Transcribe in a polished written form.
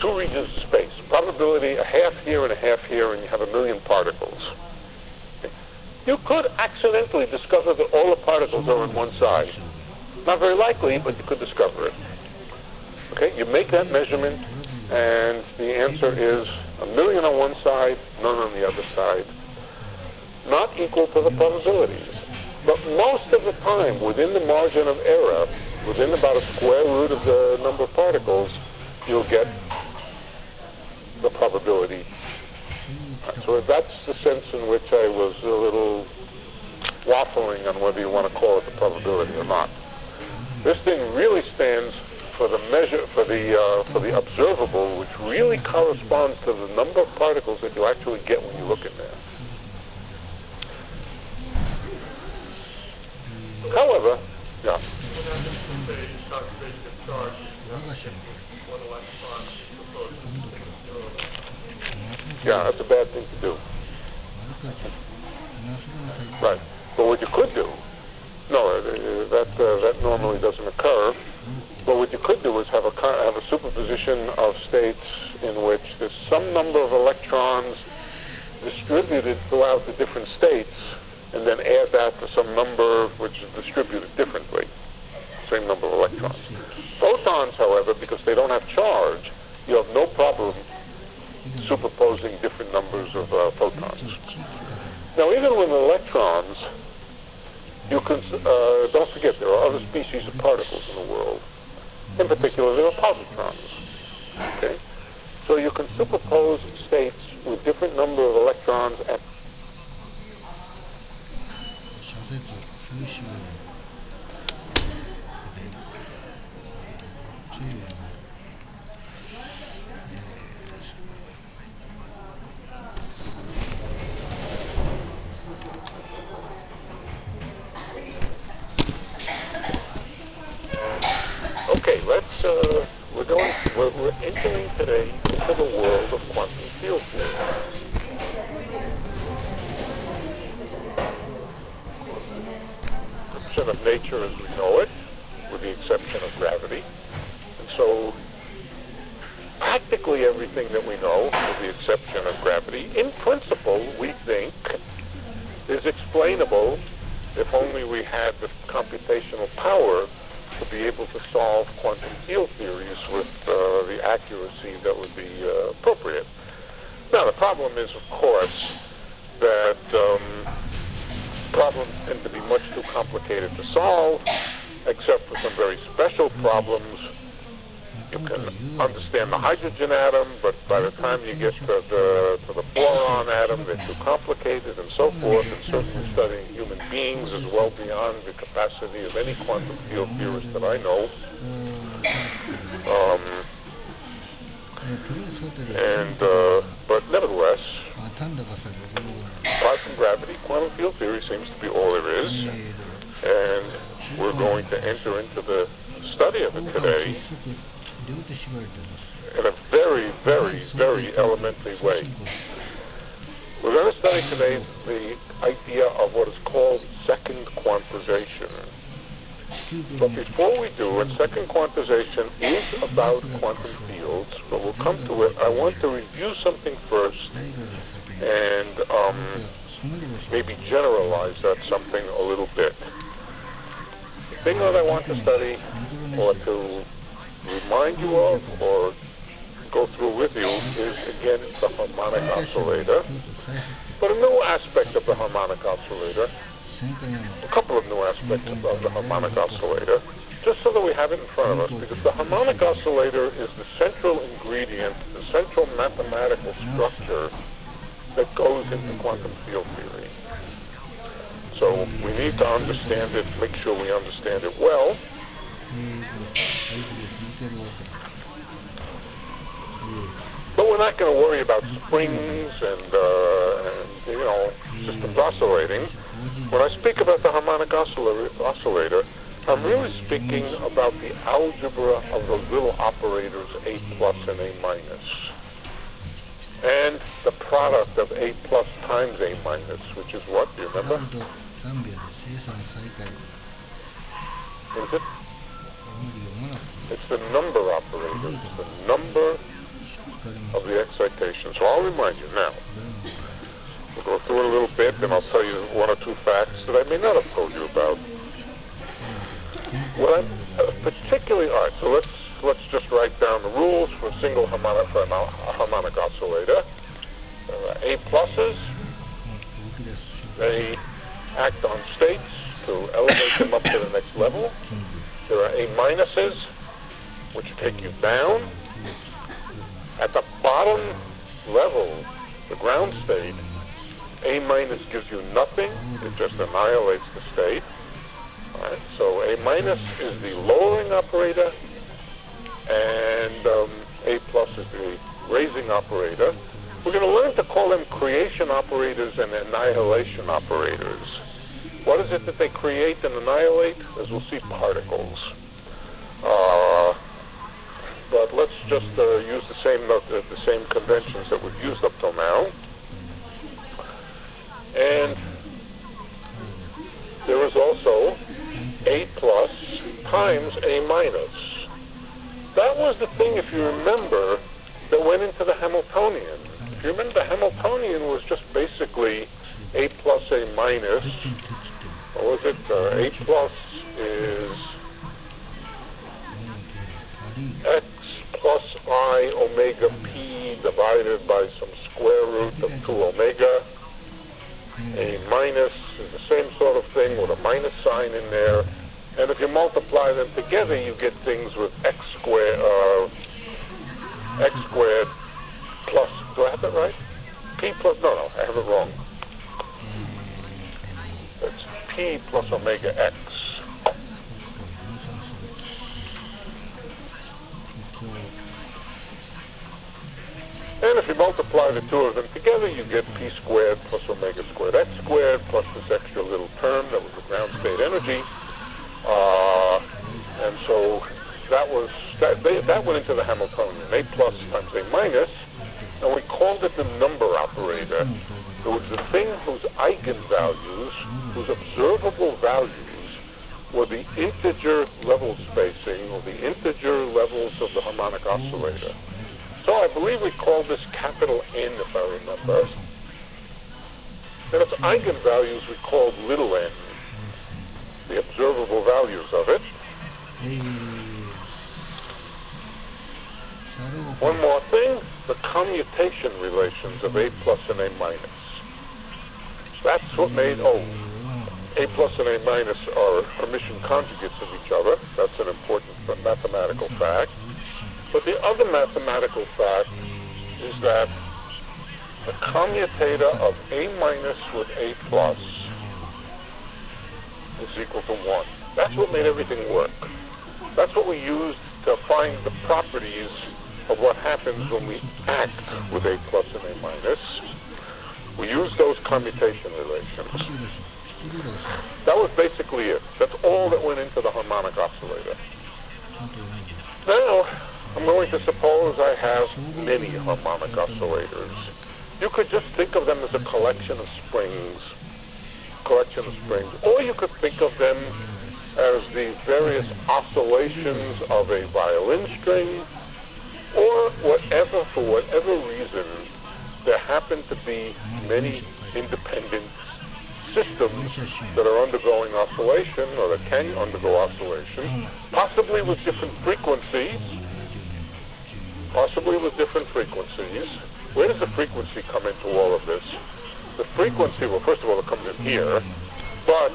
two regions of space. Probability a half here and a half here, and you have 1,000,000 particles. Okay. You could accidentally discover that all the particles are on one side. Not very likely, but you could discover it. Okay, you make that measurement, and the answer is 1,000,000 on one side, none on the other side. Not equal to the probabilities. But most of the time, within the margin of error, within about a square root of the number of particles, you'll get the probability. So that's the sense in which I was a little waffling on whether you want to call it the probability or not. This thing really stands for the measure, for the observable, which really corresponds to the number of particles that you actually get when you look in there. However, yeah. Yeah, that's a bad thing to do. Right. But what you could do, no, that normally doesn't occur. But what you could do is have a superposition of states in which there's some number of electrons distributed throughout the different states, and then add that to some number which is distributed differently, same number of electrons. Photons, however, because they don't have charge, you have no problem superposing different numbers of photons. Now, even with electrons, you can, don't forget, there are other species of particles in the world. In particular, there are positrons. Okay? So you can superpose states with different number of electrons at Okay, we're entering today into the world of quantum field theory. Description of nature as we know it, with the exception of gravity. And so, practically everything that we know, with the exception of gravity, in principle, we think, is explainable if only we had the computational power to be able to solve quantum field theories with the accuracy that would be appropriate. Now, the problem is, of course, that problems tend to be much too complicated to solve, except for some very special problems. You can understand the hydrogen atom, but by the time you get to the boron atom, they're too complicated, and so forth. And certainly studying human beings is well beyond the capacity of any quantum field theorist that I know. But nevertheless, apart from gravity, quantum field theory seems to be all there is, and we're going to enter into the study of it today in a very, very, very elementary way. We're going to study today the idea of what is called second quantization. But before we do, and second quantization is about quantum fields, but we'll come to it. I want to review something first and maybe generalize that something a little bit. The thing that I want to study, or to remind you of, or go through with you, is again the harmonic oscillator, but a new aspect of the harmonic oscillator, a couple of new aspects of the harmonic oscillator, just so that we have it in front of us, because the harmonic oscillator is the central ingredient, the central mathematical structure that goes into quantum field theory. So we need to understand it, make sure we understand it well. But we're not going to worry about springs and systems oscillating. When I speak about the harmonic oscillator, I'm really speaking about the algebra of the little operators A plus and A minus, and the product of A plus times A minus, which is what? Do you remember? Is it? It's the number operator. It's the number of the excitation. So I'll remind you now. We'll go through it a little bit, and I'll tell you one or two facts that I may not have told you about. What I'm particularly, all right, so let's just write down the rules for a single harmonic, for a harmonic oscillator. A pluses, they act on states to elevate them up to the next level. There are A minuses, which take you down. At the bottom level, the ground state, A minus gives you nothing. It just annihilates the state. All right, so A minus is the lowering operator, and A plus is the raising operator. We're going to learn to call them creation operators and annihilation operators. What is it that they create and annihilate? As we'll see, particles. But let's just use the same conventions that we've used up till now. And there is also A plus times A minus. That was the thing, if you remember, that went into the Hamiltonian. If you remember, the Hamiltonian was just basically A plus A minus. What was it? A plus is x plus I omega p divided by some square root of 2 omega. A minus is the same sort of thing with a minus sign in there. And if you multiply them together, you get things with x squared plus, do I have that right? P plus, no, I have it wrong. It's P plus omega x. And if you multiply the two of them together, you get P squared plus omega squared x squared plus this extra little term that was the ground state energy. And so that went into the Hamiltonian, A plus times A minus, and we called it the number operator. It was the thing whose eigenvalues, whose observable values, were the integer level spacing, or the integer levels of the harmonic oscillator. So I believe we called this capital N, if I remember. And its eigenvalues we called little n, the observable values of it. One more thing, the commutation relations of A plus and A minus. That's what made, A plus and A minus are Hermitian conjugates of each other. That's an important mathematical fact. But the other mathematical fact is that the commutator of A minus with A plus is equal to 1. That's what made everything work. That's what we used to find the properties of what happens when we act with A plus and A minus. We used those commutation relations. That was basically it. That's all that went into the harmonic oscillator. Now, I'm going to suppose I have many harmonic oscillators. You could just think of them as a collection of springs. Or you could think of them as the various oscillations of a violin string, or whatever, for whatever reason, there happen to be many independent systems that are undergoing oscillation, or that can undergo oscillation, possibly with different frequencies. Where does the frequency come into all of this? The frequency, well, first of all, it comes in here, but